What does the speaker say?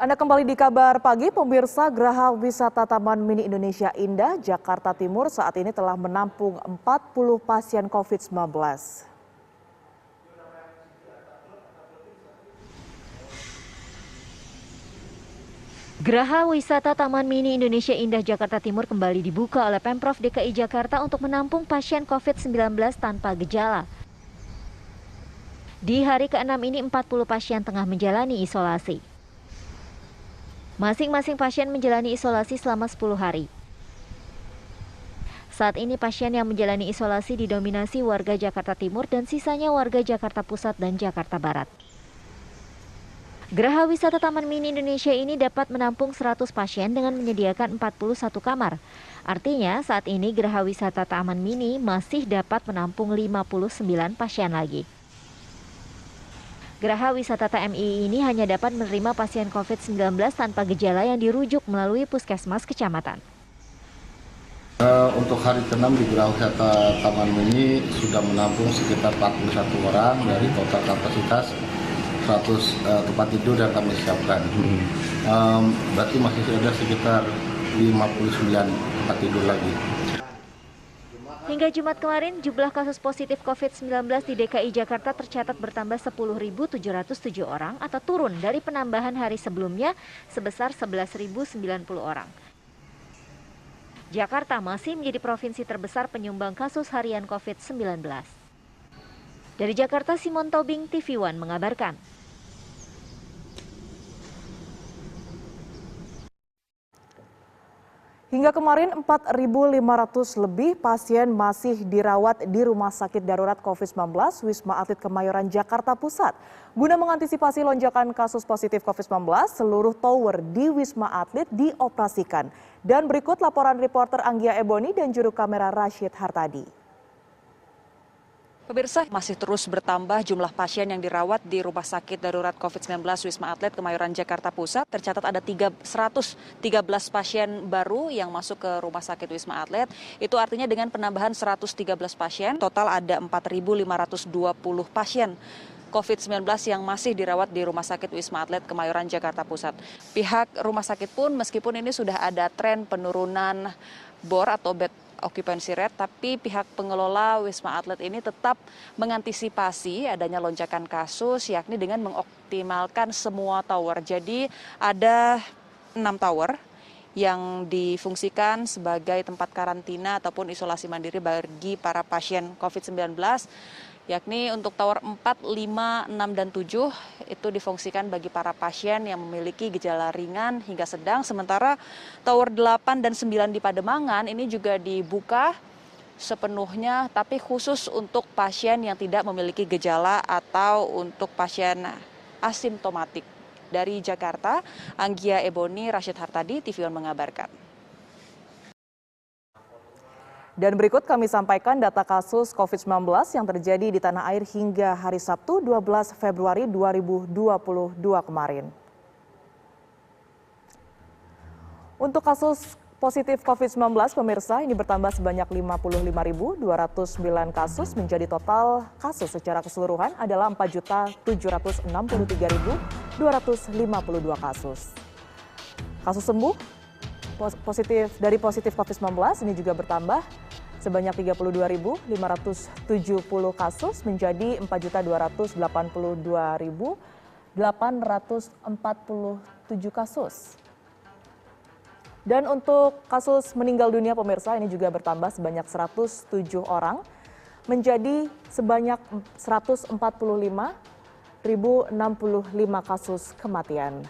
Anda kembali di Kabar Pagi, pemirsa. Geraha Wisata Taman Mini Indonesia Indah, Jakarta Timur saat ini telah menampung 40 pasien COVID-19. Geraha Wisata Taman Mini Indonesia Indah Jakarta Timur kembali dibuka oleh Pemprov DKI Jakarta untuk menampung pasien COVID-19 tanpa gejala. Di hari ke-6 ini 40 pasien tengah menjalani isolasi. Masing-masing pasien menjalani isolasi selama 10 hari. Saat ini pasien yang menjalani isolasi didominasi warga Jakarta Timur dan sisanya warga Jakarta Pusat dan Jakarta Barat. Geraha Wisata Taman Mini Indonesia ini dapat menampung 100 pasien dengan menyediakan 41 kamar. Artinya saat ini Geraha Wisata Taman Mini masih dapat menampung 59 pasien lagi. Geraha Wisata TMI ini hanya dapat menerima pasien COVID-19 tanpa gejala yang dirujuk melalui puskesmas kecamatan. Untuk hari ke-6 di Geraha Wisata Taman Mini sudah menampung sekitar 41 orang dari total kapasitas 100 tempat tidur yang kami siapkan. Berarti masih ada sekitar 59 tempat tidur lagi. Hingga Jumat kemarin, jumlah kasus positif COVID-19 di DKI Jakarta tercatat bertambah 10.707 orang atau turun dari penambahan hari sebelumnya sebesar 11.090 orang. Jakarta masih menjadi provinsi terbesar penyumbang kasus harian COVID-19. Dari Jakarta, Simon Tobing, TV One mengabarkan. Hingga kemarin 4.500 lebih pasien masih dirawat di Rumah Sakit Darurat COVID-19 Wisma Atlet Kemayoran, Jakarta Pusat. Guna mengantisipasi lonjakan kasus positif COVID-19, seluruh tower di Wisma Atlet dioperasikan. Dan berikut laporan reporter Anggia Eboni dan juru kamera Rashid Hartadi. Pemirsa, masih terus bertambah jumlah pasien yang dirawat di Rumah Sakit Darurat COVID-19 Wisma Atlet Kemayoran, Jakarta Pusat. Tercatat ada 113 pasien baru yang masuk ke Rumah Sakit Wisma Atlet. Itu artinya dengan penambahan 113 pasien, total ada 4.520 pasien COVID-19 yang masih dirawat di Rumah Sakit Wisma Atlet Kemayoran, Jakarta Pusat. Pihak rumah sakit pun meskipun ini sudah ada tren penurunan bor atau bed occupancy rate, tapi pihak pengelola Wisma Atlet ini tetap mengantisipasi adanya lonjakan kasus, yakni dengan mengoptimalkan semua tower. Jadi ada 6 tower yang difungsikan sebagai tempat karantina ataupun isolasi mandiri bagi para pasien COVID-19, yakni untuk tower 4, 5, 6, dan 7 itu difungsikan bagi para pasien yang memiliki gejala ringan hingga sedang. Sementara tower 8 dan 9 di Pademangan ini juga dibuka sepenuhnya, tapi khusus untuk pasien yang tidak memiliki gejala atau untuk pasien asimptomatik. Dari Jakarta, Anggia Eboni, Rashid Hartadi, TV One mengabarkan. Dan berikut kami sampaikan data kasus COVID-19 yang terjadi di tanah air hingga hari Sabtu 12 Februari 2022 kemarin. Untuk kasus positif COVID-19, pemirsa, ini bertambah sebanyak 55.209 kasus, menjadi total kasus secara keseluruhan adalah 4.763.252 kasus. Kasus sembuh positif COVID-19 ini juga bertambah sebanyak 32.570 kasus menjadi 4.282.847 kasus. Dan untuk kasus meninggal dunia, pemirsa, ini juga bertambah sebanyak 107 orang menjadi sebanyak 145.065 kasus kematian.